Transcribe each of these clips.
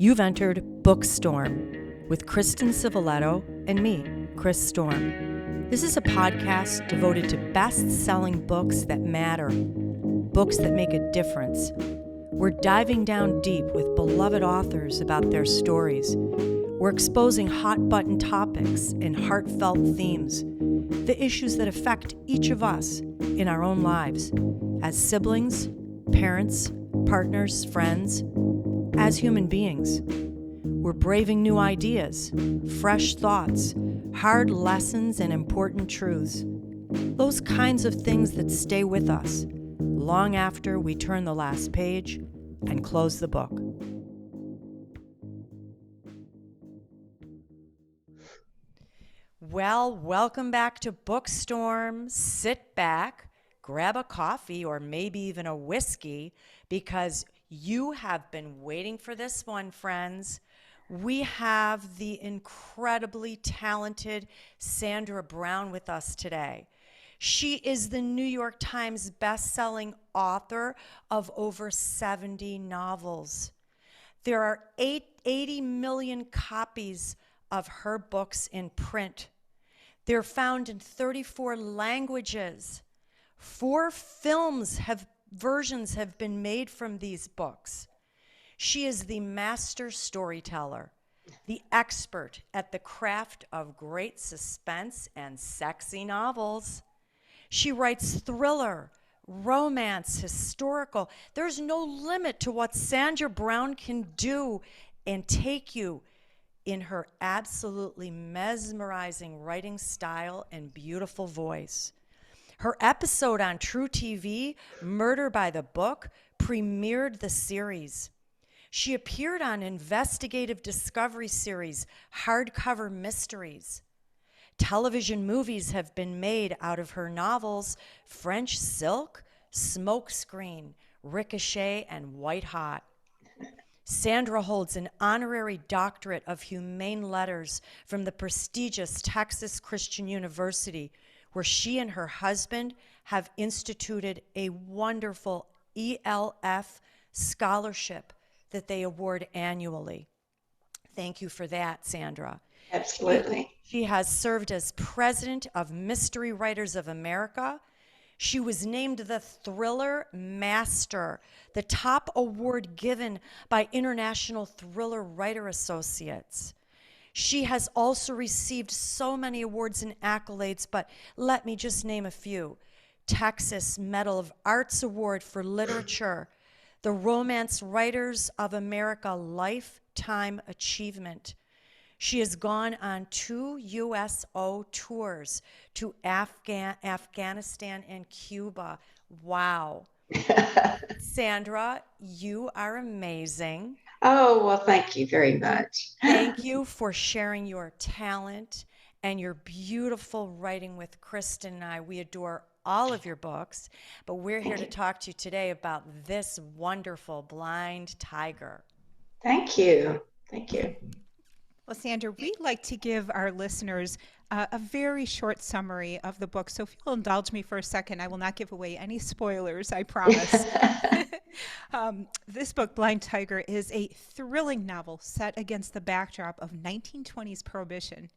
You've entered Bookstorm with Kristen Civiletto and me, Chris Storm. This is a podcast devoted to best-selling books that matter, books that make a difference. We're diving down deep with beloved authors about their stories. We're exposing hot-button topics and heartfelt themes, the issues that affect each of us in our own lives, as siblings, parents, partners, friends, as human beings. We're braving new ideas, fresh thoughts, hard lessons, and important truths. Those kinds of things that stay with us long after we turn the last page and close the book. Well, welcome back to Bookstorm. Sit back, grab a coffee or maybe even a whiskey because you have been waiting for this one, friends. We have the incredibly talented Sandra Brown with us today. She is the New York Times best-selling author of over 70 novels. There are 80 million copies of her books in print. They're found in 34 languages. 4 versions have been made from these books. She is the master storyteller, the expert at the craft of great suspense and sexy novels. She writes thriller, romance, historical. There's no limit to what Sandra Brown can do and take you in her absolutely mesmerizing writing style and beautiful voice. Her episode on True TV, Murder by the Book, premiered the series. She appeared on investigative discovery series, Hardcover Mysteries. Television movies have been made out of her novels French Silk, Smokescreen, Ricochet, and White Hot. Sandra holds an honorary doctorate of humane letters from the prestigious Texas Christian University, where she and her husband have instituted a wonderful ELF scholarship that they award annually. Thank you for that, Sandra. Absolutely. She has served as president of Mystery Writers of America. She was named the Thriller Master, the top award given by International Thriller Writer Associates. She has also received so many awards and accolades, but let me just name a few. Texas Medal of Arts Award for Literature, the Romance Writers of America Lifetime Achievement. She has gone on 2 USO tours to Afghanistan and Cuba. Wow. Sandra, you are amazing. Oh, well, thank you very much. Thank you for sharing your talent and your beautiful writing with Kristen and I. We adore all of your books, but we're here to talk to you today about this wonderful Blind Tiger. Thank you. Thank you. Well, Sandra, we'd like to give our listeners a very short summary of the book. So if you'll indulge me for a second, I will not give away any spoilers, I promise. This book, Blind Tiger, is a thrilling novel set against the backdrop of 1920s Prohibition.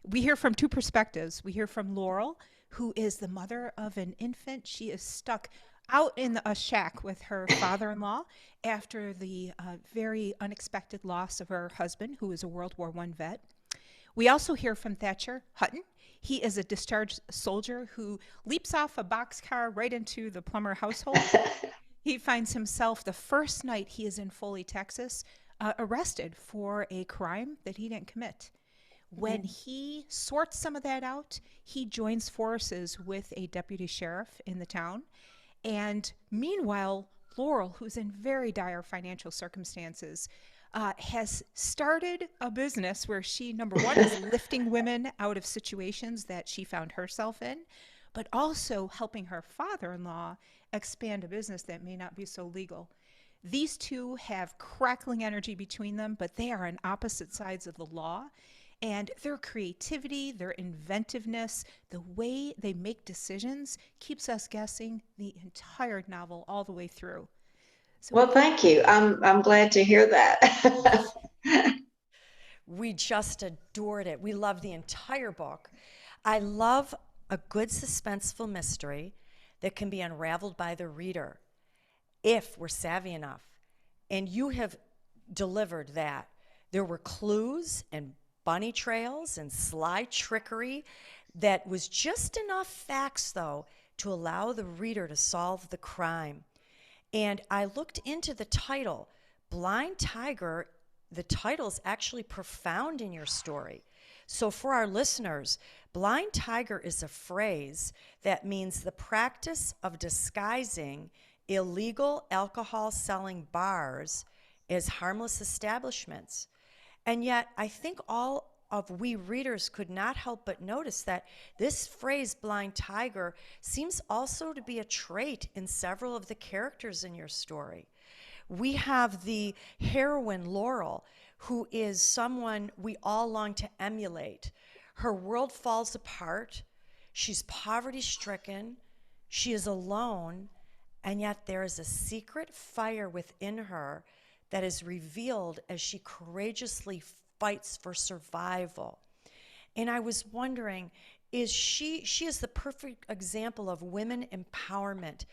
We hear from 2 perspectives. We hear from Laurel, who is the mother of an infant. She is stuck out in a shack with her father-in-law after the very unexpected loss of her husband, who is a World War I vet. We also hear from Thatcher Hutton. He is a discharged soldier who leaps off a boxcar right into the Plummer household. He finds himself, the first night he is in Foley, Texas, arrested for a crime that he didn't commit. When he sorts some of that out, he joins forces with a deputy sheriff in the town. And meanwhile, Laurel, who's in very dire financial circumstances, has started a business where she, number one, is lifting women out of situations that she found herself in, but also helping her father-in-law expand a business that may not be so legal. These 2 have crackling energy between them, but they are on opposite sides of the law. And their creativity, their inventiveness, the way they make decisions keeps us guessing the entire novel all the way through. So Well, thank you. I'm glad to hear that. We just adored it. We loved the entire book. I love a good suspenseful mystery that can be unraveled by the reader if we're savvy enough. And you have delivered that. There were clues and bunny trails and sly trickery that was just enough facts, though, to allow the reader to solve the crime. And I looked into the title, Blind Tiger. The title's actually profound in your story. So, for our listeners, blind tiger is a phrase that means the practice of disguising illegal alcohol selling bars as harmless establishments. And yet, I think all of we readers could not help but notice that this phrase, blind tiger, seems also to be a trait in several of the characters in your story. We have the heroine, Laurel, who is someone we all long to emulate. Her world falls apart. She's poverty stricken. She is alone. And yet there is a secret fire within her that is revealed as she courageously fights for survival. And I was wondering, she is the perfect example of women empowerment.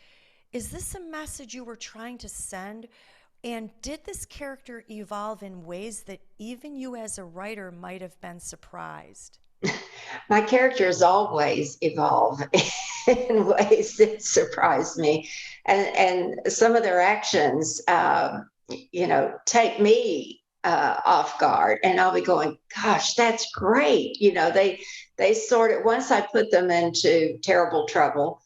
Is this a message you were trying to send? And did this character evolve in ways that even you as a writer might have been surprised? My characters always evolve in ways that surprise me, and some of their actions, take me off guard, and I'll be going, "Gosh, that's great!" They sort of, once I put them into terrible trouble,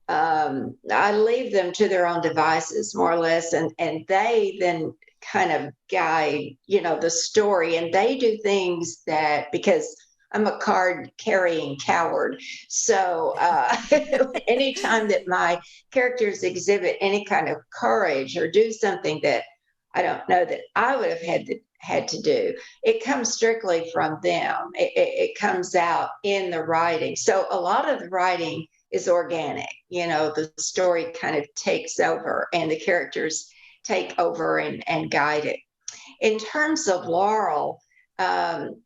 I leave them to their own devices, more or less, and they then kind of guide, the story, and they do things that, because I'm a card carrying coward. So anytime that my characters exhibit any kind of courage or do something that I don't know that I would have had to do, it comes strictly from them. It comes out in the writing. So a lot of the writing is organic. The story kind of takes over and the characters take over and guide it. In terms of Laurel, um,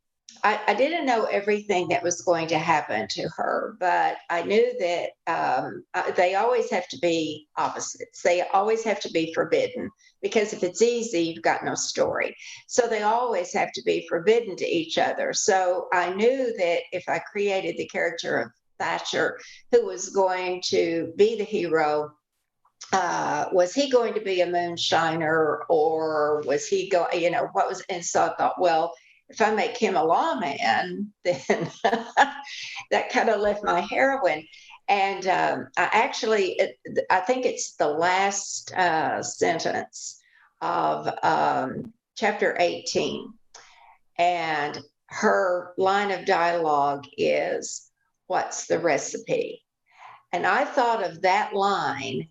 I didn't know everything that was going to happen to her, but I knew that they always have to be opposites. They always have to be forbidden, because if it's easy, you've got no story. So they always have to be forbidden to each other. So I knew that if I created the character of Thatcher, who was going to be the hero, was he going to be a moonshiner, or was he going, what was, and so I thought, well, if I make him a lawman, then that kind of left my heroine. And I think it's the last sentence of chapter 18. And her line of dialogue is, "What's the recipe?" And I thought of that line,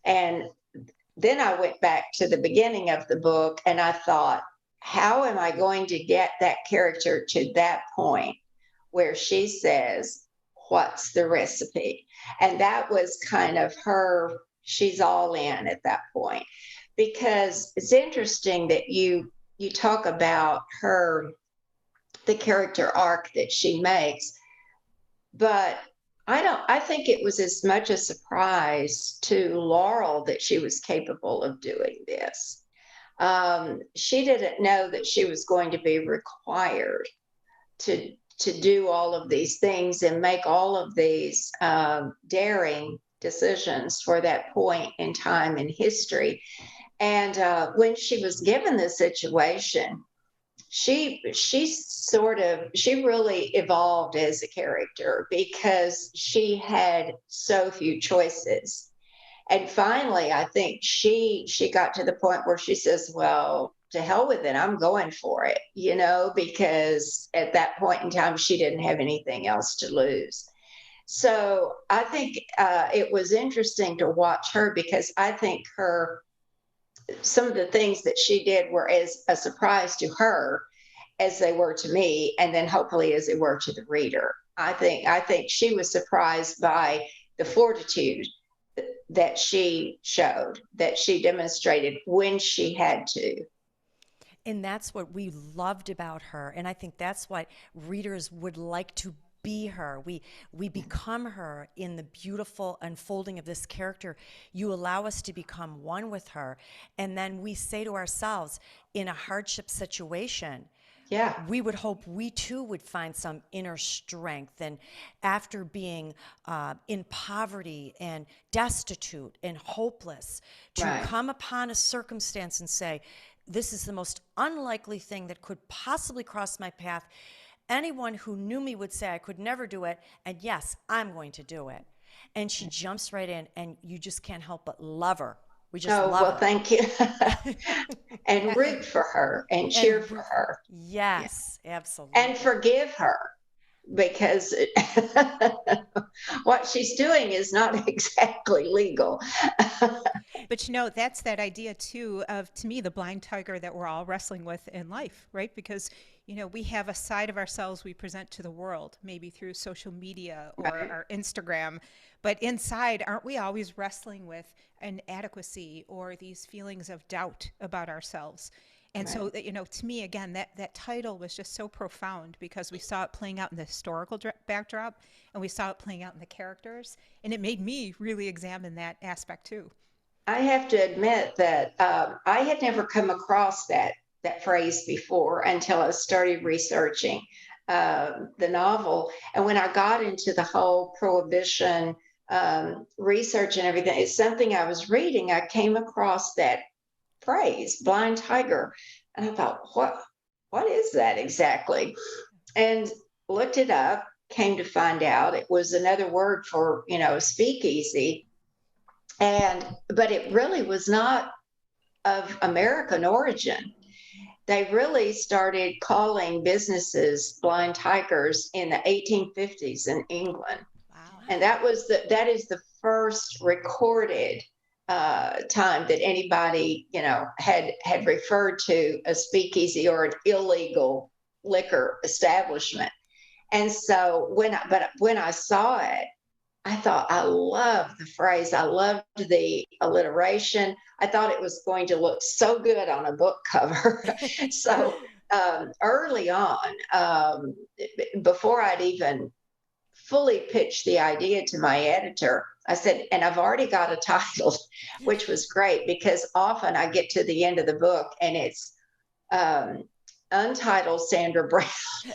and then I went back to the beginning of the book and I thought, how am I going to get that character to that point where she says, "What's the recipe?" And that was kind of her, she's all in at that point. Because it's interesting that you talk about her, the character arc that she makes, but I think it was as much a surprise to Laurel that she was capable of doing this. She didn't know that she was going to be required to do all of these things and make all of these daring decisions for that point in time in history. And when she was given this situation, she really evolved as a character because she had so few choices. And finally, I think she got to the point where she says, "Well, to hell with it, I'm going for it," because at that point in time she didn't have anything else to lose. So I think it was interesting to watch her, because I think some of the things that she did were as a surprise to her as they were to me, and then hopefully as they were to the reader. I think she was surprised by the fortitude that she showed, that she demonstrated when she had to. And that's what we loved about her. And I think that's what readers would like to be her. We become her in the beautiful unfolding of this character. You allow us to become one with her. And then we say to ourselves, in a hardship situation, Yeah, we would hope we too would find some inner strength. And after being in poverty and destitute and hopeless, to right. come upon a circumstance and say, this is the most unlikely thing that could possibly cross my path. Anyone who knew me would say I could never do it. And yes, I'm going to do it. And she jumps right in, and you just can't help but love her. We just Oh, love well, her. thank you. And Yeah. root for her and cheer And for her. Yeah. yes, And absolutely. forgive her, because what she's doing is not exactly legal. But you know, that's that idea too of, to me, the blind tiger that we're all wrestling with in life, right? Because, you know, we have a side of ourselves we present to the world, maybe through social media or Right. our Instagram. But inside, aren't we always wrestling with inadequacy or these feelings of doubt about ourselves? And Right. so, you know, to me, again, that title was just so profound because we saw it playing out in the historical backdrop and we saw it playing out in the characters. And it made me really examine that aspect too. I have to admit that I had never come across that phrase before until I started researching the novel. And when I got into the whole Prohibition research and everything, it's something I was reading. I came across that phrase, blind tiger, and I thought, what is that exactly? And looked it up. Came to find out it was another word for, speakeasy. And but it really was not of American origin. They really started calling businesses blind tigers in the 1850s in England, Wow. and Wow. that is the first recorded time that anybody had referred to a speakeasy or an illegal liquor establishment. And so when I saw it, I thought, I loved the phrase. I loved the alliteration. I thought it was going to look so good on a book cover. So early on, before I'd even fully pitched the idea to my editor, I said, and I've already got a title, which was great because often I get to the end of the book and it's um, Untitled Sandra Brown.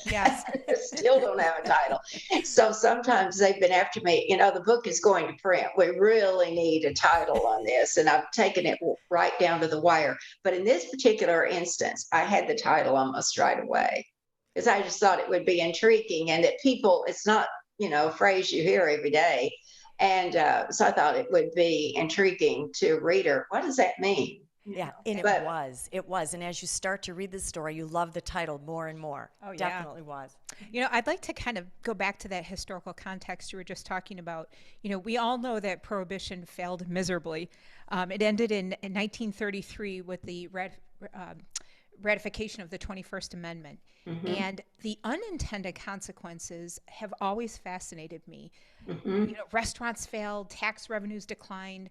Yes. Still don't have a title. So sometimes they've been after me, the book is going to print. We really need a title on this. And I've taken it right down to the wire. But in this particular instance, I had the title almost right away because I just thought it would be intriguing and that people, it's not, a phrase you hear every day. And so I thought it would be intriguing to a reader. What does that mean? Yeah, and it But was. It was. And as you start to read the story, you love the title more and more. Oh, yeah. Definitely was. You know, I'd like to kind of go back to that historical context you were just talking about. You know, we all know that Prohibition failed miserably. It ended in 1933 with the ratification of the 21st Amendment. mhm, And the unintended consequences have always fascinated me. mhm, You know, restaurants failed, tax revenues declined,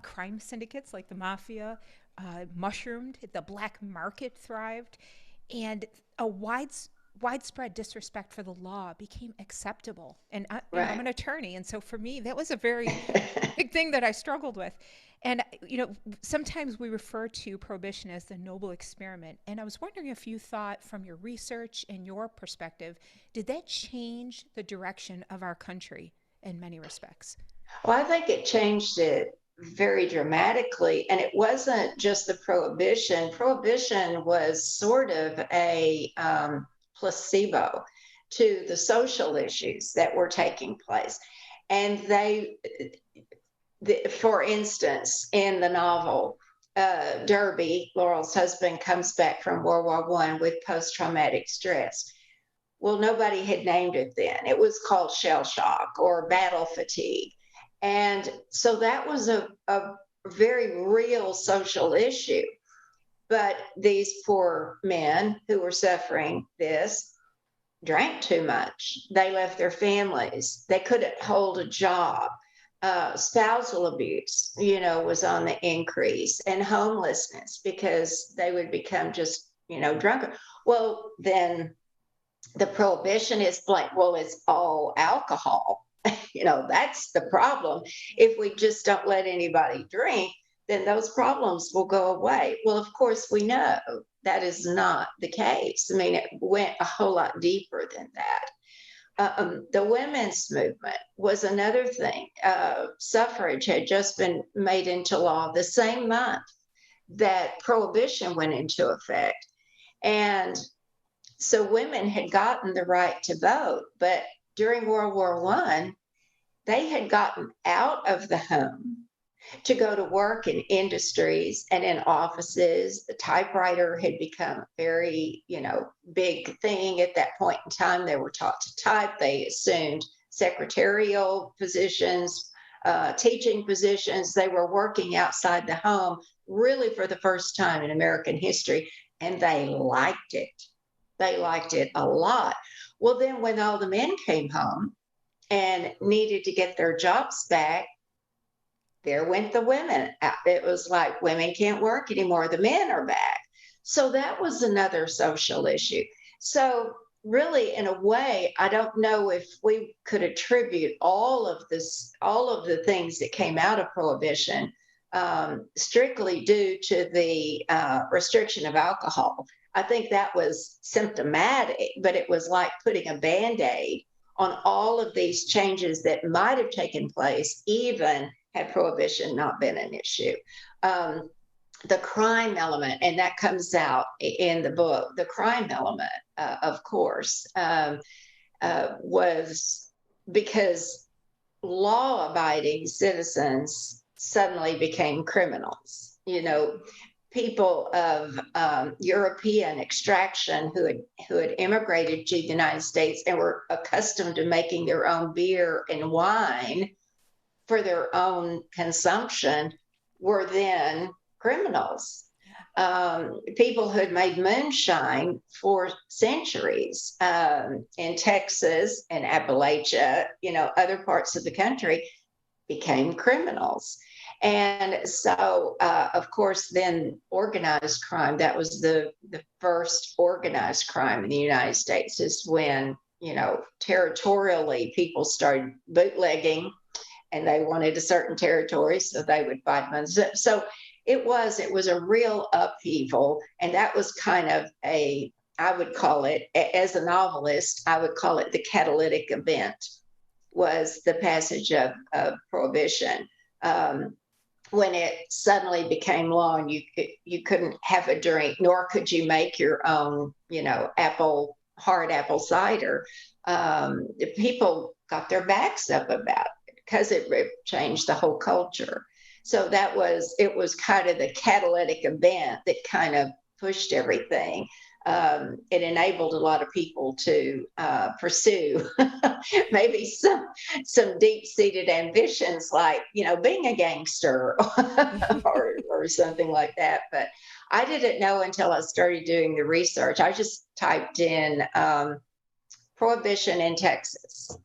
crime syndicates like the mafia mushroomed, the black market thrived, and a widespread disrespect for the law became acceptable. And I'm right. an attorney, and so for me, that was a very big thing that I struggled with. And sometimes we refer to prohibition as the noble experiment. And I was wondering if you thought, from your research and your perspective, did that change the direction of our country in many respects? Well, I think it changed it very dramatically. And it wasn't just the prohibition. Prohibition was sort of a placebo to the social issues that were taking place. And for instance, in the novel, Derby, Laurel's husband, comes back from World War One with post-traumatic stress. Well, nobody had named it then. It was called shell shock or battle fatigue. And so that was a very real social issue. But these poor men who were suffering this drank too much. They left their families. They couldn't hold a job. spousal abuse, you know, was on the increase, and homelessness because they would become just, you know, drunker. Well, then the prohibition is like, well, it's all alcohol. You know, that's the problem. If we just don't let anybody drink, then those problems will go away. Well, of course, we know that is not the case. I mean, it went a whole lot deeper than that. The women's movement was another thing. Suffrage had just been made into law the same month that prohibition went into effect. And so women had gotten the right to vote, but during World War I, they had gotten out of the home to go to work in industries and in offices. The typewriter had become a very, you know, big thing at that point in time. They were taught to type. They assumed secretarial positions, teaching positions. They were working outside the home really for the first time in American history, and they liked it. They liked it a lot. Well, then when all the men came home and needed to get their jobs back, there went the women. It was like women can't work anymore. The men are back. So that was another social issue. So really, in a way, I don't know if we could attribute all of this, all of the things that came out of prohibition strictly due to the restriction of alcohol. I think that was symptomatic, but it was like putting a Band-Aid on all of these changes that might have taken place, even had prohibition not been an issue. The crime element, and that comes out in the book, the crime element, of course, was because law abiding citizens suddenly became criminals. You know, people of European extraction who had immigrated to the United States and were accustomed to making their own beer and wine for their own consumption were then criminals. People who had made moonshine for centuries in Texas and Appalachia, you know, other parts of the country, became criminals. And so, of course, then organized crime, that was the first organized crime in the United States, is when, you know, territorially people started bootlegging and they wanted a certain territory, so they would fight them. So it was a real upheaval. And that was kind of I would call it, as a novelist, I would call it the catalytic event, was the passage of prohibition. When it suddenly became law and you couldn't have a drink, nor could you make your own, you know, hard apple cider. People got their backs up about it because it changed the whole culture. So it was kind of the catalytic event that kind of pushed everything. It enabled a lot of people to pursue maybe some deep-seated ambitions, like, you know, being a gangster or something like that. But I didn't know until I started doing the research. I just typed in prohibition in Texas,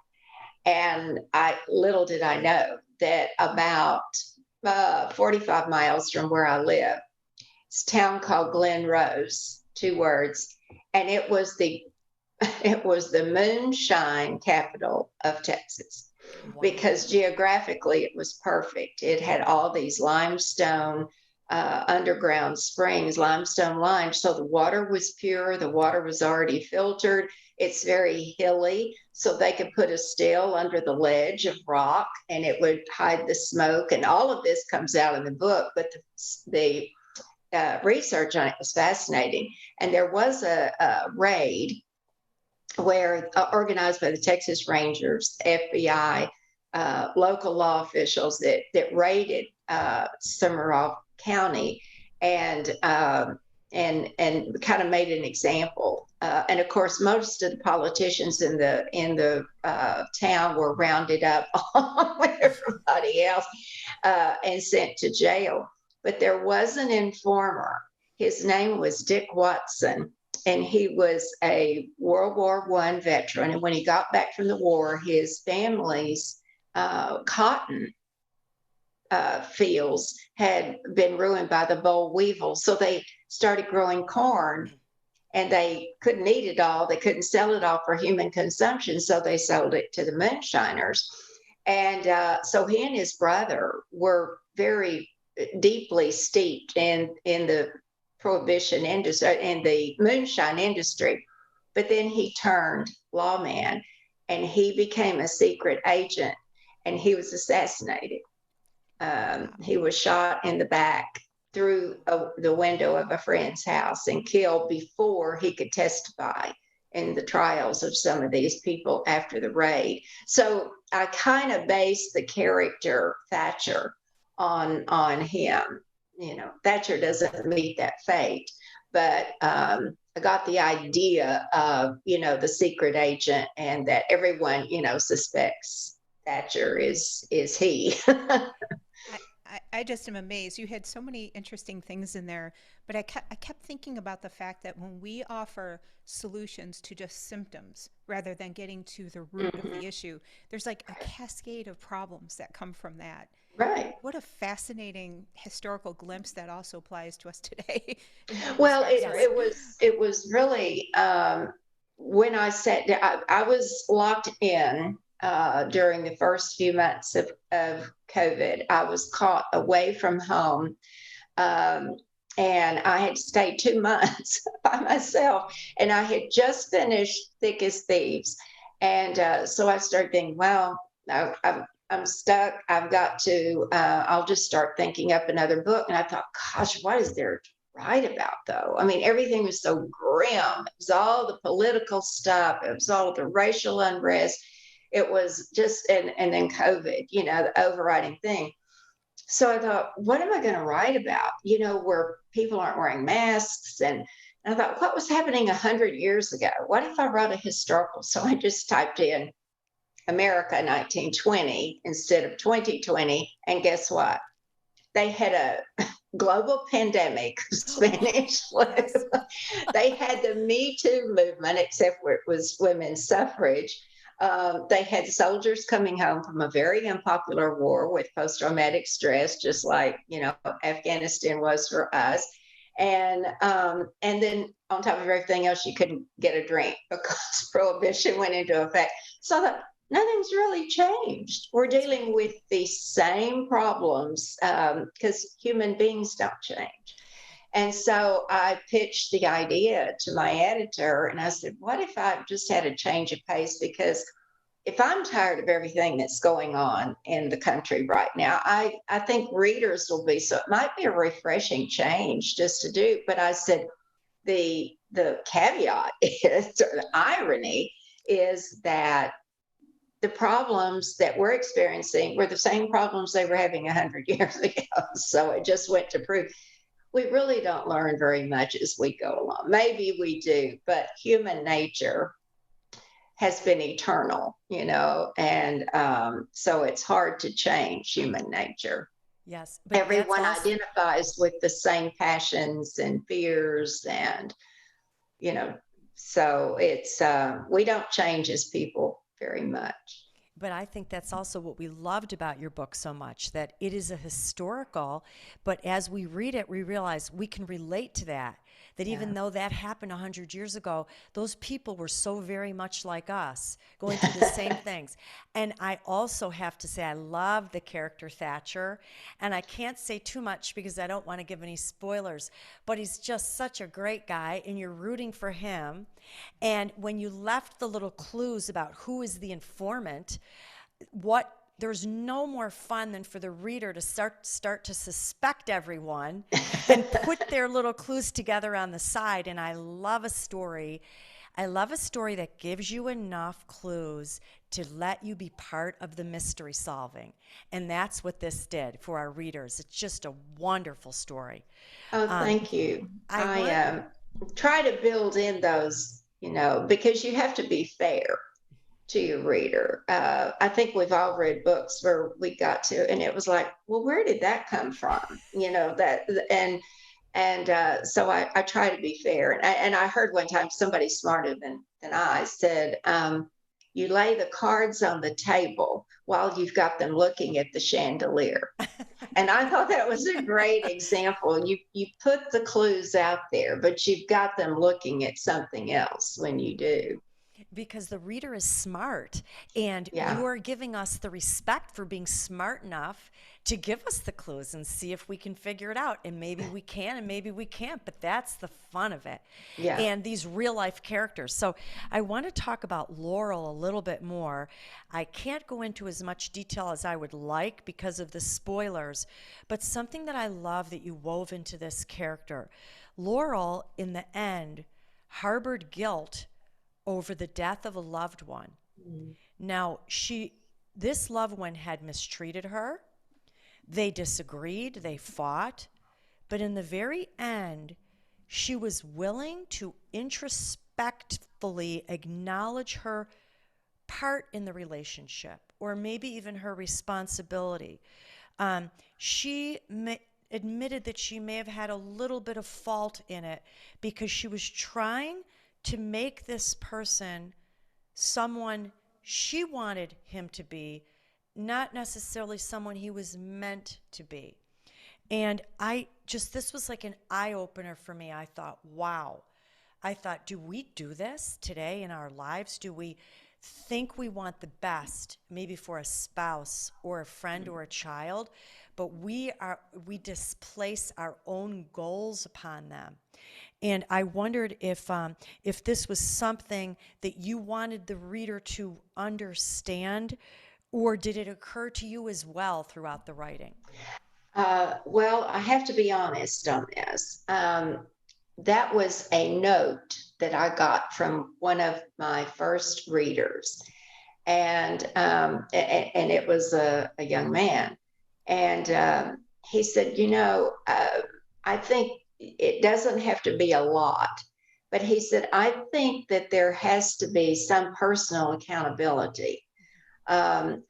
and little did I know that about 45 miles from where I live, it's a town called Glen Rose, 2 words, and it was the moonshine capital of Texas. Wow. Because geographically it was perfect. It had all these limestone underground springs, limestone lime, so the water was pure, the water was already filtered. It's very hilly, so they could put a still under the ledge of rock and it would hide the smoke. And all of this comes out in the book, but the research on it was fascinating. And there was a raid where organized by the Texas Rangers, FBI, local law officials that raided Summerall County and kind of made an example. And of course, most of the politicians in the town were rounded up along with everybody else and sent to jail. But there was an informer. His name was Dick Watson, and he was a World War I veteran. And when he got back from the war, his family's cotton fields had been ruined by the boll weevil. So they started growing corn, and they couldn't eat it all. They couldn't sell it all for human consumption. So they sold it to the moonshiners. And so he and his brother were very deeply steeped in the prohibition industry and the moonshine industry. But then he turned lawman, and he became a secret agent, and he was assassinated. He was shot in the back through the window of a friend's house and killed before he could testify in the trials of some of these people after the raid. So I kind of based the character Thatcher on him. You know, Thatcher doesn't meet that fate, but I got the idea of, you know, the secret agent, and that everyone, you know, suspects Thatcher is he. I just am amazed. You had so many interesting things in there, but I kept thinking about the fact that when we offer solutions to just symptoms rather than getting to the root of the issue, there's like a cascade of problems that come from that. Right. What a fascinating historical glimpse that also applies to us today. Well, it was really when I sat down, I was locked in during the first few months of COVID. I was caught away from home. And I had stayed 2 months by myself, and I had just finished Thick as Thieves. And so I started thinking, well, I'm stuck. I've got to, I'll just start thinking up another book. And I thought, gosh, what is there to write about, though? I mean, everything was so grim. It was all the political stuff, it was all the racial unrest. It was just, and then COVID, you know, the overriding thing. So I thought, what am I going to write about? You know, where people aren't wearing masks. And I thought, what was happening 100 years ago? What if I wrote a historical? So I just typed in America 1920 instead of 2020. And guess what? They had a global pandemic of Spanish flu. Yes. They had the Me Too movement, except where it was women's suffrage. They had soldiers coming home from a very unpopular war with post-traumatic stress, just like, you know, Afghanistan was for us. And then on top of everything else, you couldn't get a drink because Prohibition went into effect. So that nothing's really changed. We're dealing with the same problems because human beings don't change. And so I pitched the idea to my editor, and I said, what if I just had a change of pace? Because if I'm tired of everything that's going on in the country right now, I think readers will be, so it might be a refreshing change just to do. But I said, the caveat is, or the irony is that the problems that we're experiencing were the same problems they were having 100 years ago. So it just went to prove we really don't learn very much as we go along. Maybe we do, but human nature has been eternal, you know, and so it's hard to change human nature. Yes, but Everyone identifies with the same passions and fears, and, you know, so it's, we don't change as people very much. But I think that's also what we loved about your book so much, that it is a historical, but as we read it, we realize we can relate to that. That even though that happened 100 years ago, those people were so very much like us, going through the same things. And I also have to say, I love the character Thatcher. And I can't say too much because I don't want to give any spoilers, but he's just such a great guy, and you're rooting for him. And when you left the little clues about who is the informant, there's no more fun than for the reader to start to suspect everyone and put their little clues together on the side. And I love a story. I love a story that gives you enough clues to let you be part of the mystery solving. And that's what this did for our readers. It's just a wonderful story. Oh, thank you. I try to build in those, you know, because you have to be fair to your reader. I think we've all read books where we got to, and it was like, well, where did that come from? You know, that, so I try to be fair. And I heard one time somebody smarter than I said, you lay the cards on the table while you've got them looking at the chandelier. And I thought that was a great example. You put the clues out there, but you've got them looking at something else when you do. Because the reader is smart, and Yeah. you're giving us the respect for being smart enough to give us the clues and see if we can figure it out. And maybe we can and maybe we can't, but that's the fun of it. Yeah. And these real life characters. So I want to talk about Laurel a little bit more. I can't go into as much detail as I would like because of the spoilers, but something that I love that you wove into this character. Laurel, in the end, harbored guilt over the death of a loved one. Mm. Now, this loved one had mistreated her. They disagreed, they fought, but in the very end, she was willing to introspectively acknowledge her part in the relationship, or maybe even her responsibility. She admitted that she may have had a little bit of fault in it because she was trying to make this person someone she wanted him to be, not necessarily someone he was meant to be. And this was like an eye opener for me. I thought, wow. I thought, do we do this today in our lives? Do we think we want the best, maybe for a spouse or a friend or a child, but we displace our own goals upon them? And I wondered if this was something that you wanted the reader to understand, or did it occur to you as well throughout the writing? Well, I have to be honest on this. That was a note that I got from one of my first readers, and it was a young man, and he said, I think it doesn't have to be a lot, but he said, I think that there has to be some personal accountability from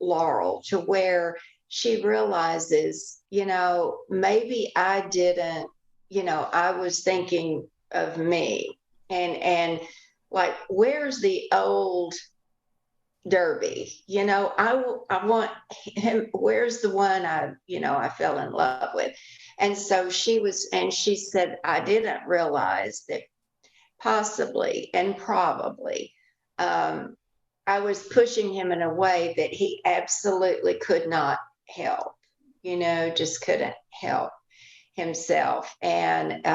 Laurel to where she realizes, maybe I didn't, I was thinking of me, and like, where's the old Derby? I want him. Where's the one I fell in love with? And so she said, I didn't realize that possibly and probably um, I was pushing him in a way that he absolutely could not help, just couldn't help himself. And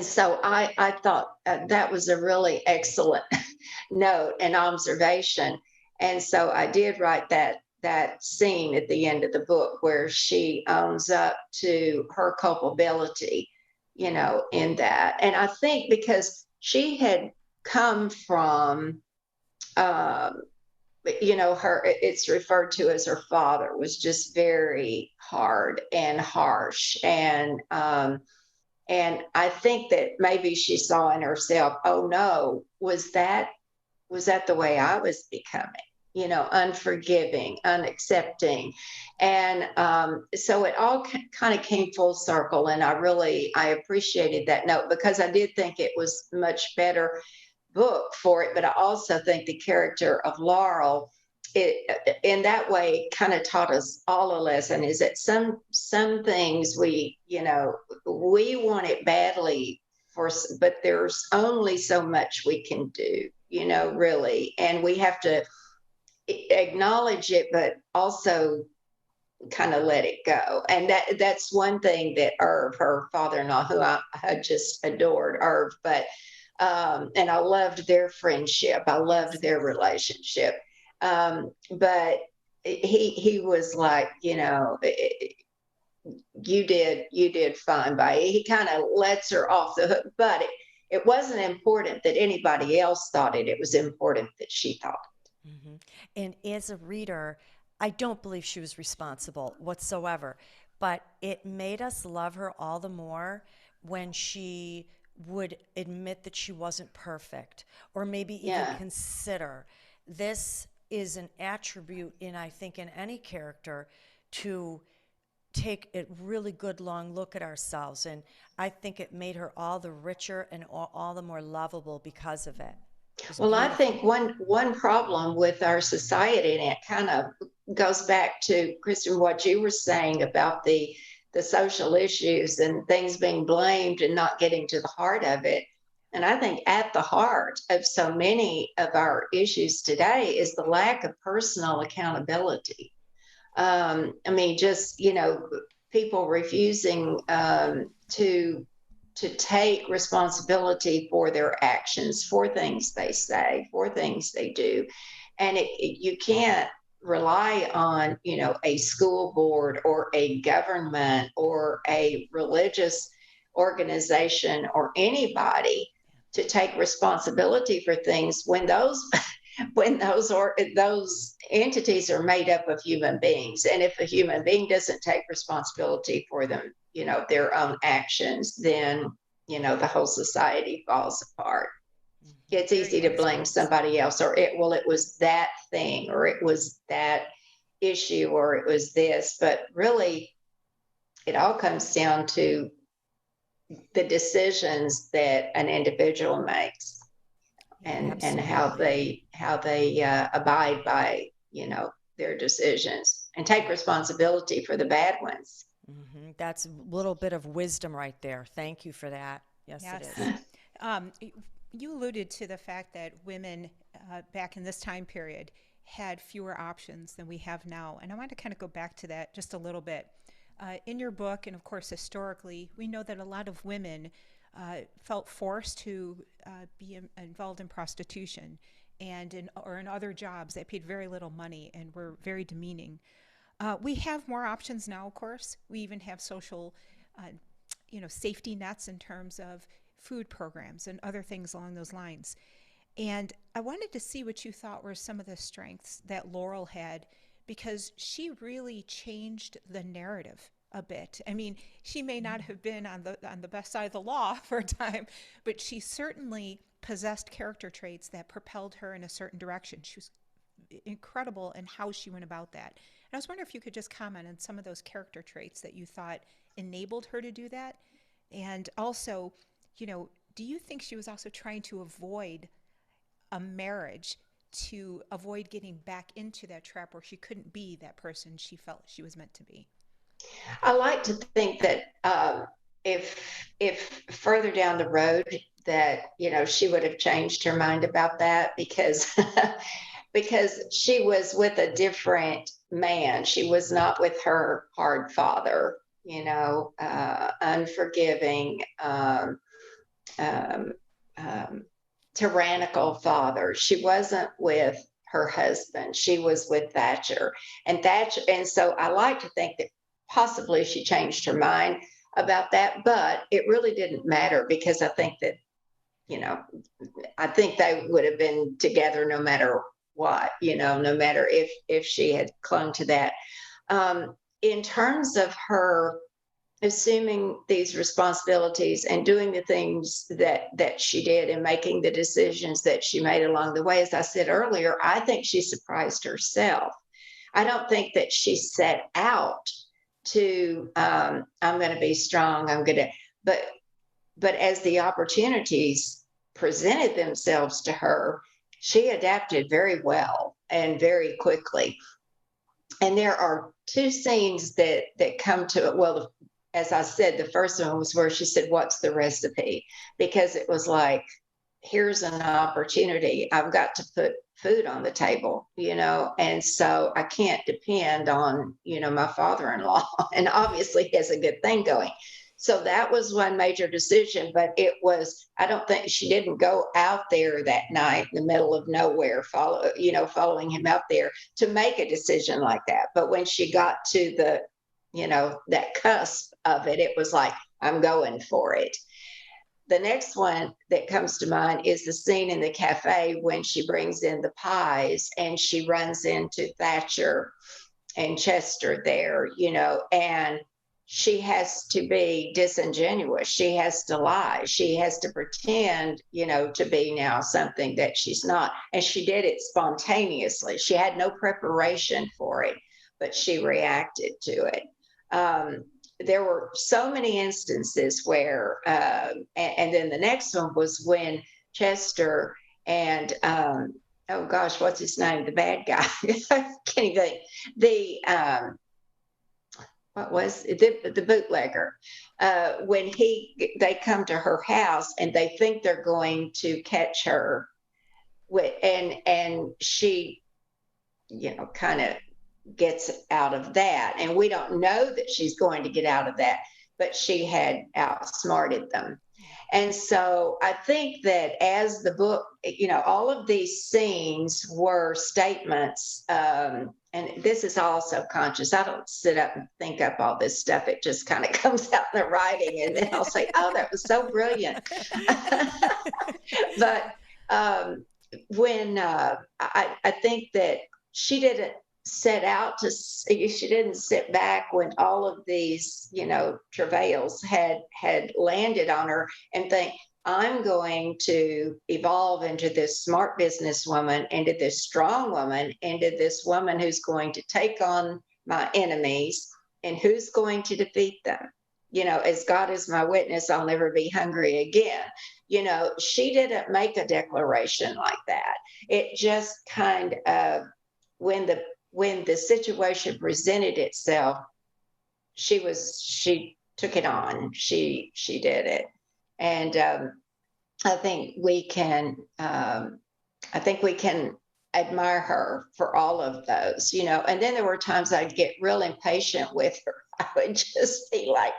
so I thought that was a really excellent note and observation. And so I did write that scene at the end of the book where she owns up to her culpability, in that. And I think because she had come from, um, her, it's referred to as her father was just very hard and harsh. And I think that maybe she saw in herself, oh no, was that the way I was becoming? Unforgiving, unaccepting. And so it all kind of came full circle. And I appreciated that note because I did think it was much better book for it. But I also think the character of Laurel, it in that way kind of taught us all a lesson, is that some things we want it badly but there's only so much we can do, really. And we have to acknowledge it, but also kind of let it go. And that's one thing that Irv, her father-in-law, who I just adored, Irv, but and I loved their friendship. I loved their relationship. But he was like, you did fine by it. He kind of lets her off the hook, but it wasn't important that anybody else thought it. It was important that she thought it. Hmm. And as a reader, I don't believe she was responsible whatsoever, but it made us love her all the more when she would admit that she wasn't perfect, or maybe even Yeah. consider. This is an attribute I think, in any character, to take a really good long look at ourselves. And I think it made her all the richer and all the more lovable because of it. It's Well, I beautiful. think one problem with our society, and it kind of goes back to Kristen, what you were saying about the social issues and things being blamed and not getting to the heart of it. And I think at the heart of so many of our issues today is the lack of personal accountability. I mean, just people refusing to take responsibility for their actions, for things they say, for things they do, and you can't rely on a school board or a government or a religious organization or anybody to take responsibility for things when those when those entities are made up of human beings, and if a human being doesn't take responsibility for them, their own actions, then the whole society falls apart. It's Very easy to wise blame words. somebody else, or it was that thing, or it was that issue, or it was this, but really it all comes down to the decisions that an individual makes, and Absolutely. how they abide by their decisions and take responsibility for the bad ones. That's a little bit of wisdom right there. Thank you for that. Yes, it Yes. is. Y- you alluded to the fact that women back in this time period had fewer options than we have now. And I want to kind of go back to that just a little bit. In your book, and of course, historically, we know that a lot of women felt forced to involved in prostitution or in other jobs that paid very little money and were very demeaning. We have more options now, of course. We even have social, uh, safety nets in terms of food programs and other things along those lines. And I wanted to see what you thought were some of the strengths that Laurel had, because she really changed the narrative a bit. I mean, she may not have been on the best side of the law for a time, but she certainly possessed character traits that propelled her in a certain direction. She was incredible in how she went about that. And I was wondering if you could just comment on some of those character traits that you thought enabled her to do that. And also, do you think she was also trying to avoid a marriage, to avoid getting back into that trap where she couldn't be that person she felt she was meant to be? I like to think that if further down the road that she would have changed her mind about that, because because she was with a different man. She was not with her hard father, unforgiving, um, um, tyrannical father. She wasn't with her husband. She was with Thatcher. And so I like to think that possibly she changed her mind about that, but it really didn't matter, because I think that, you know, I think they would have been together no matter what, no matter if she had clung to that. In terms of her assuming these responsibilities and doing the things that she did and making the decisions that she made along the way, as I said earlier, I think she surprised herself. I don't think that she set out to I'm going to be strong, I'm going to, but as the opportunities presented themselves to her, she adapted very well and very quickly. And there are two scenes that come to it. Well, as I said, the first one was where she said, "What's the recipe?" Because it was like, here's an opportunity. I've got to put food on the table, and so I can't depend on, my father-in-law. And obviously he has a good thing going. So that was one major decision, but I don't think she didn't go out there that night in the middle of nowhere, following him out there to make a decision like that. But when she got to that cusp of it, it was like, I'm going for it. The next one that comes to mind is the scene in the cafe when she brings in the pies and she runs into Thatcher and Chester there, and she has to be disingenuous. She has to lie. She has to pretend, to be now something that she's not. And she did it spontaneously. She had no preparation for it, but she reacted to it. There were so many instances where, and then the next one was when Chester and oh gosh, what's his name? The bad guy. I can't even think. The what was the bootlegger, when they come to her house and they think they're going to catch her with, and she, kind of gets out of that, and we don't know that she's going to get out of that, but she had outsmarted them. And so I think that as the book, all of these scenes were statements, and this is all subconscious. I don't sit up and think up all this stuff. It just kind of comes out in the writing, and then I'll say, oh, that was so brilliant. But when I think that she didn't set out to, she didn't sit back when all of these, travails had landed on her and think, I'm going to evolve into this smart businesswoman, into this strong woman, into this woman who's going to take on my enemies and who's going to defeat them. As God is my witness, I'll never be hungry again. She didn't make a declaration like that. It just kind of, when the situation presented itself, she took it on. She did it. And I think we can admire her for all of those, and then there were times I'd get real impatient with her. I would just be like,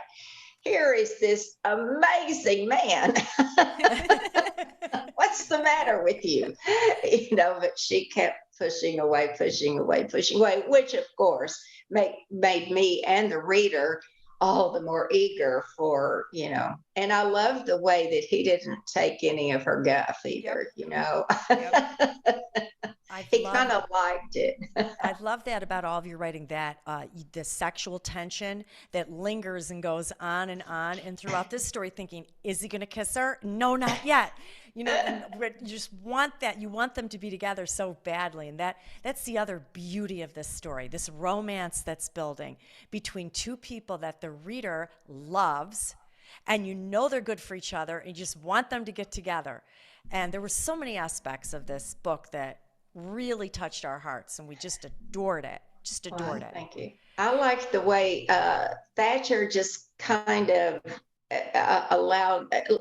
here is this amazing man. What's the matter with you? But she kept pushing away, which of course made me and the reader all the more eager for, and I love the way that he didn't take any of her guff either, Yep. He kind of liked it. I love that about all of your writing, that the sexual tension that lingers and goes on, and throughout this story, thinking, is he going to kiss her? No, not yet. And you just want that. You want them to be together so badly, and that's the other beauty of this story, this romance that's building between two people that the reader loves, and they're good for each other, and you just want them to get together. And there were so many aspects of this book that really touched our hearts, and we just adored it. Thank you. I liked the way Thatcher just kind of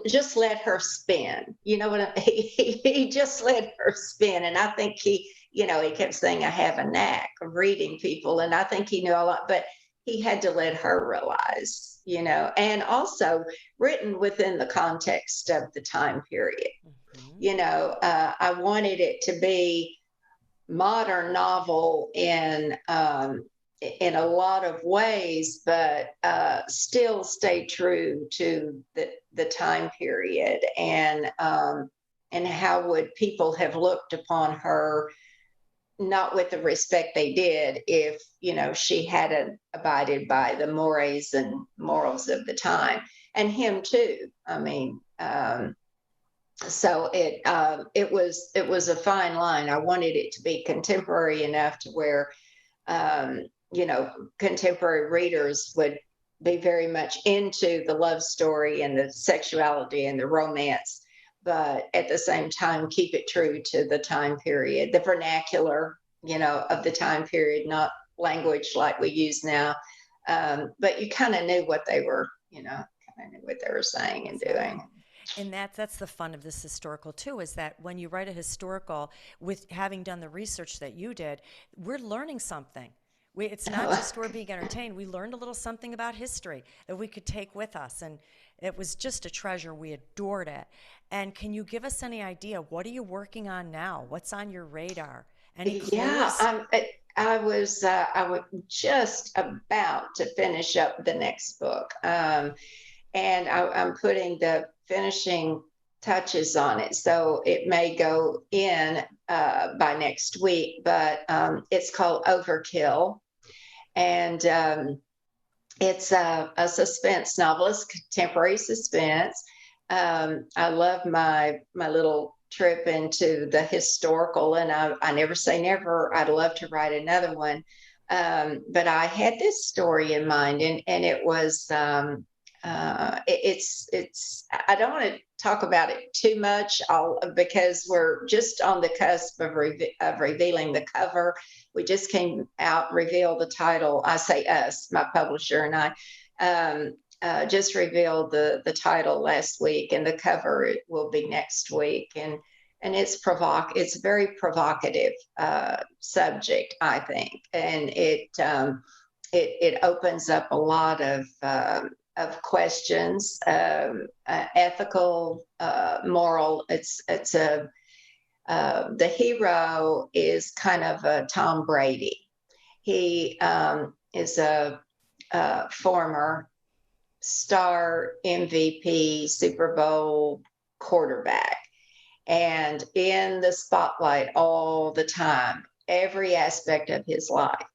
just let her spin. He just let her spin, and I think he kept saying, I have a knack of reading people, and I think he knew a lot, but he had to let her realize, and also written within the context of the time period. I wanted it to be modern novel in a lot of ways, but still stay true to the time period, and how would people have looked upon her, not with the respect they did, if she hadn't abided by the mores and morals of the time, and him too. I mean, so it was a fine line. I wanted it to be contemporary enough to where contemporary readers would be very much into the love story and the sexuality and the romance, but at the same time keep it true to the time period, the vernacular of the time period, not language like we use now, but you kind of knew what they were saying and doing. And that's the fun of this historical too, is that when you write a historical, with having done the research that you did, we're learning something. It's not just we're being entertained. We learned a little something about history that we could take with us, and it was just a treasure. We adored it. And can you give us any idea, what are you working on now? What's on your radar? Any clues? Yeah, I was just about to finish up the next book, and I'm putting the finishing touches on it, so it may go in by next week. But it's called Overkill, and it's a suspense novelist, contemporary suspense. I love my little trip into the historical, and I never say never. I'd love to write another one, but I had this story in mind, and it was it's I don't want to talk about it too much, because we're just on the cusp of, of revealing the cover. We just came out, revealed the title. I say us, my publisher and I. Just revealed the title last week, and the cover will be next week. And it's a very provocative subject, I think, and it opens up a lot of questions, ethical, moral. It's a The hero is kind of a Tom Brady. He is a former star MVP Super Bowl quarterback, and in the spotlight all the time, every aspect of his life.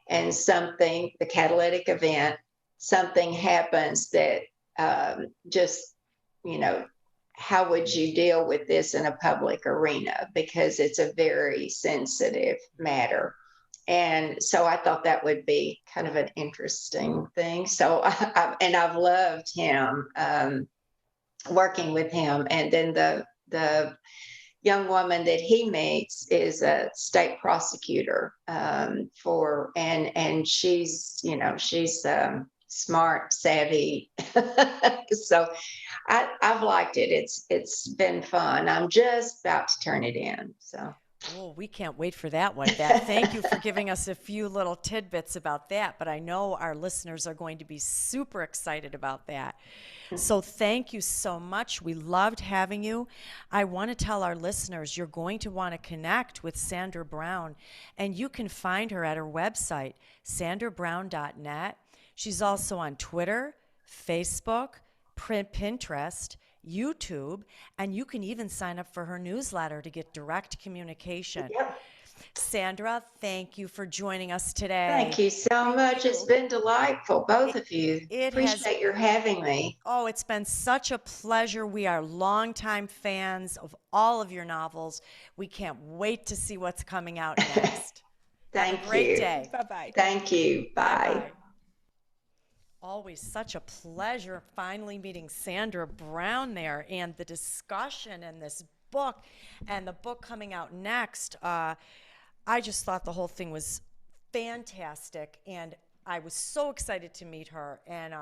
And the catalytic event, something happens that just, how would you deal with this in a public arena? Because it's a very sensitive matter. And so I thought that would be kind of an interesting thing. So, I've loved him, working with him. And then the young woman that he meets is a state prosecutor, and she's smart, savvy. So I've liked it. It's been fun. I'm just about to turn it in. So. Oh, we can't wait for that one. Thank you for giving us a few little tidbits about that, but I know our listeners are going to be super excited about that. So thank you so much. We loved having you. I want to tell our listeners you're going to want to connect with Sandra Brown, and you can find her at her website, sandrabrown.net. She's also on Twitter, Facebook, Pinterest, YouTube, and you can even sign up for her newsletter to get direct communication. Yep. Sandra, thank you for joining us today. Thank you so much. It's been delightful, both of you. Appreciate your having me. Oh, it's been such a pleasure. We are longtime fans of all of your novels. We can't wait to see what's coming out next. Thank Have a great you. day. Bye-bye. Thank you. Bye. Bye-bye. Always such a pleasure finally meeting Sandra Brown there, and the discussion and this book and the book coming out next. I just thought the whole thing was fantastic, and I was so excited to meet her. And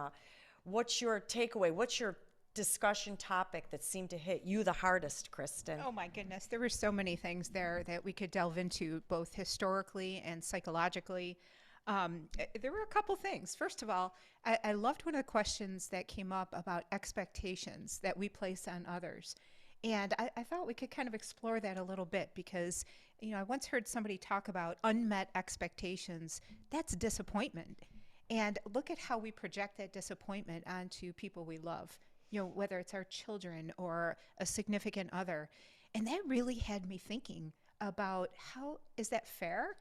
what's your takeaway? What's your discussion topic that seemed to hit you the hardest, Kristen? Oh my goodness, there were so many things there that we could delve into, both historically and psychologically. There were a couple things. First of all, I loved one of the questions that came up about expectations that we place on others. And I thought we could kind of explore that a little bit because, I once heard somebody talk about unmet expectations. That's disappointment. And look at how we project that disappointment onto people we love, whether it's our children or a significant other. And that really had me thinking about, how is that fair?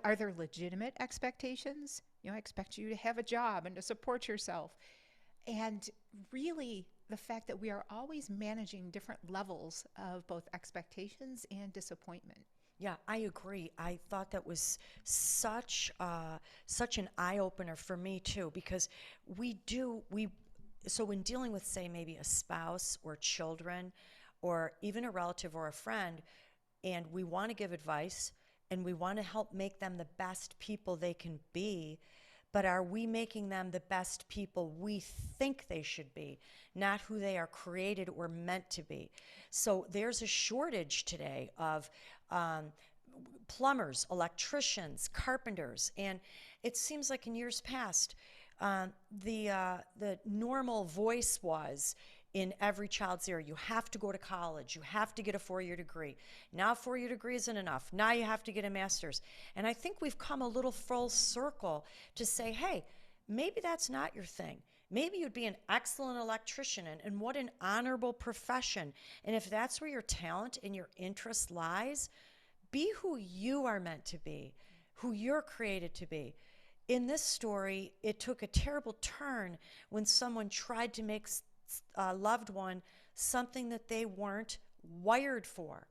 Are there legitimate expectations? I expect you to have a job and to support yourself. And really, the fact that we are always managing different levels of both expectations and disappointment. Yeah, I agree. I thought that was such an eye-opener for me too, because so when dealing with, say, maybe a spouse or children or even a relative or a friend, and we want to give advice and we want to help make them the best people they can be, but are we making them the best people we think they should be, not who they are created or meant to be? So there's a shortage today of plumbers, electricians, carpenters, and it seems like in years past, the normal voice was, in every child's ear, you have to go to college, you have to get a 4-year degree. Now 4-year degree isn't enough. Now you have to get a master's. And I think we've come a little full circle to say, hey, maybe that's not your thing. Maybe you'd be an excellent electrician, and what an honorable profession. And if that's where your talent and your interest lies, be who you are meant to be, who you're created to be. In this story, it took a terrible turn when someone tried to make a loved one something that they weren't wired for.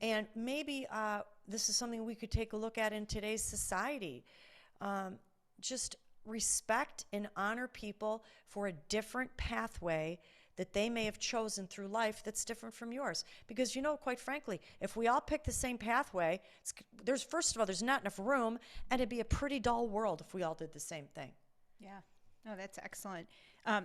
And maybe this is something we could take a look at in today's society. Just respect and honor people for a different pathway that they may have chosen through life that's different from yours. Because, quite frankly, if we all pick the same pathway, there's, first of all, there's not enough room, and it'd be a pretty dull world if we all did the same thing. Yeah, no, that's excellent.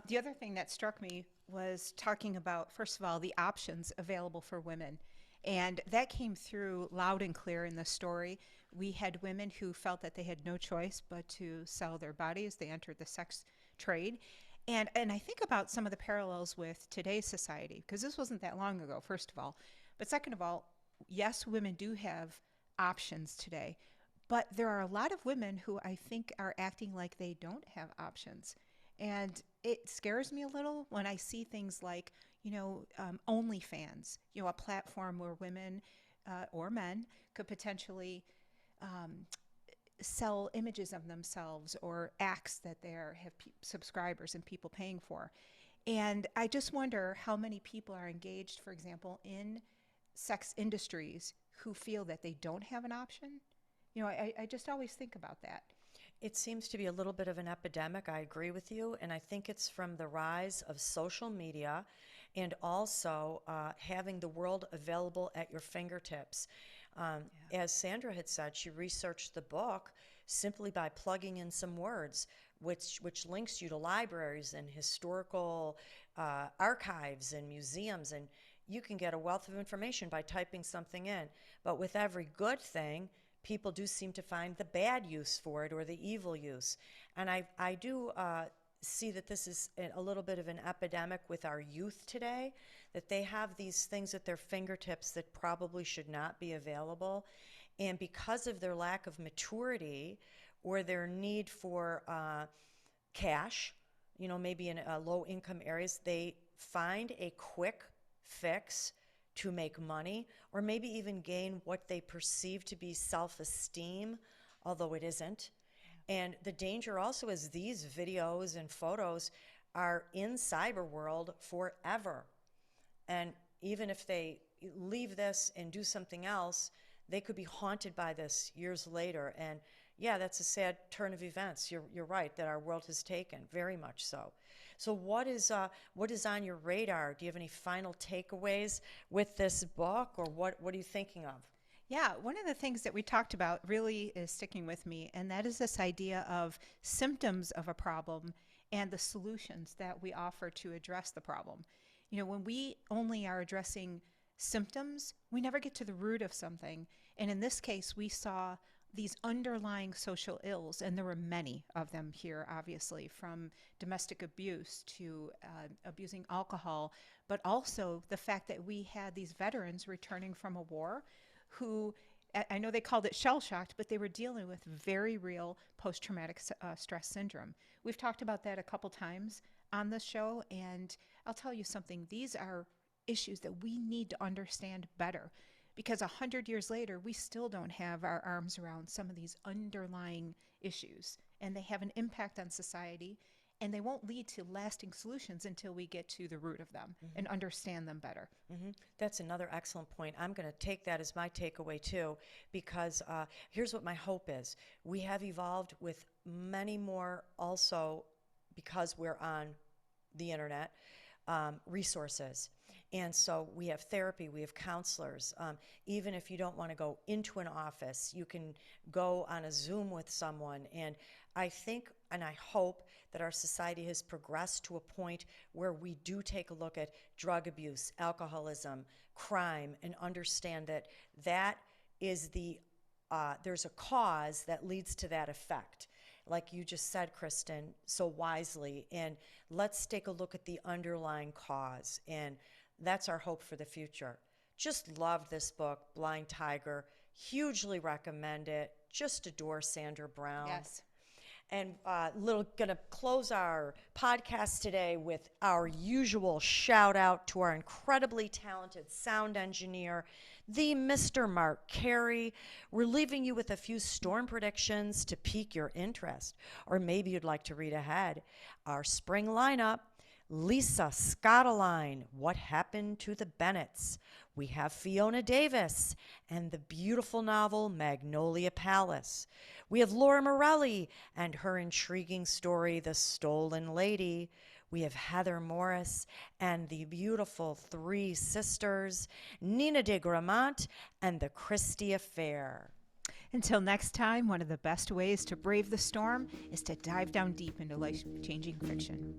The other thing that struck me was talking about, first of all, the options available for women. And that came through loud and clear in the story. We had women who felt that they had no choice but to sell their bodies. They entered the sex trade. And I think about some of the parallels with today's society, because this wasn't that long ago, first of all. But second of all, yes, women do have options today. But there are a lot of women who I think are acting like they don't have options. And it scares me a little when I see things like, OnlyFans, a platform where women or men could potentially sell images of themselves or acts that they have subscribers and people paying for. And I just wonder how many people are engaged, for example, in sex industries who feel that they don't have an option. I just always think about that. It seems to be a little bit of an epidemic. I agree with you. And I think it's from the rise of social media and also having the world available at your fingertips. As Sandra had said, she researched the book simply by plugging in some words, which links you to libraries and historical archives and museums. And you can get a wealth of information by typing something in. But with every good thing, people do seem to find the bad use for it or the evil use. And I do see that this is a little bit of an epidemic with our youth today, that they have these things at their fingertips that probably should not be available. And because of their lack of maturity or their need for cash, maybe in low-income areas, they find a quick fix to make money, or maybe even gain what they perceive to be self-esteem, although it isn't. And the danger also is these videos and photos are in cyber world forever. And even if they leave this and do something else, they could be haunted by this years later. And yeah, that's a sad turn of events. You're right that our world has taken, very much so. So what is on your radar? Do you have any final takeaways with this book, or what are you thinking of? Yeah, one of the things that we talked about really is sticking with me, and that is this idea of symptoms of a problem and the solutions that we offer to address the problem. When we only are addressing symptoms, we never get to the root of something. And in this case, we saw these underlying social ills, and there were many of them here, obviously, from domestic abuse to abusing alcohol, but also the fact that we had these veterans returning from a war who, I know they called it shell-shocked, but they were dealing with very real post-traumatic stress syndrome. We've talked about that a couple times on the show, and I'll tell you something, these are issues that we need to understand better, because 100 years later, we still don't have our arms around some of these underlying issues, and they have an impact on society, and they won't lead to lasting solutions until we get to the root of them and understand them better. That's another excellent point. I'm going to take that as my takeaway too, because here's what my hope is. We have evolved with many more also, because we're on the internet, resources. And so we have therapy, we have counselors. Even if you don't want to go into an office, you can go on a Zoom with someone. And I think and I hope that our society has progressed to a point where we do take a look at drug abuse, alcoholism, crime, and understand that that is there's a cause that leads to that effect. Like you just said, Kristen, so wisely. And let's take a look at the underlying cause. And that's our hope for the future. Just loved this book, Blind Tiger. Hugely recommend it. Just adore Sandra Brown. Yes. And gonna close our podcast today with our usual shout out to our incredibly talented sound engineer, the Mr. Mark Carey. We're leaving you with a few storm predictions to pique your interest, or maybe you'd like to read ahead. Our spring lineup: Lisa Scottaline, What Happened to the Bennets? We have Fiona Davis and the beautiful novel Magnolia Palace. We have Laura Morelli and her intriguing story, The Stolen Lady. We have Heather Morris and the beautiful Three Sisters, Nina de Gramont and The Christie Affair. Until next time, one of the best ways to brave the storm is to dive down deep into life-changing fiction.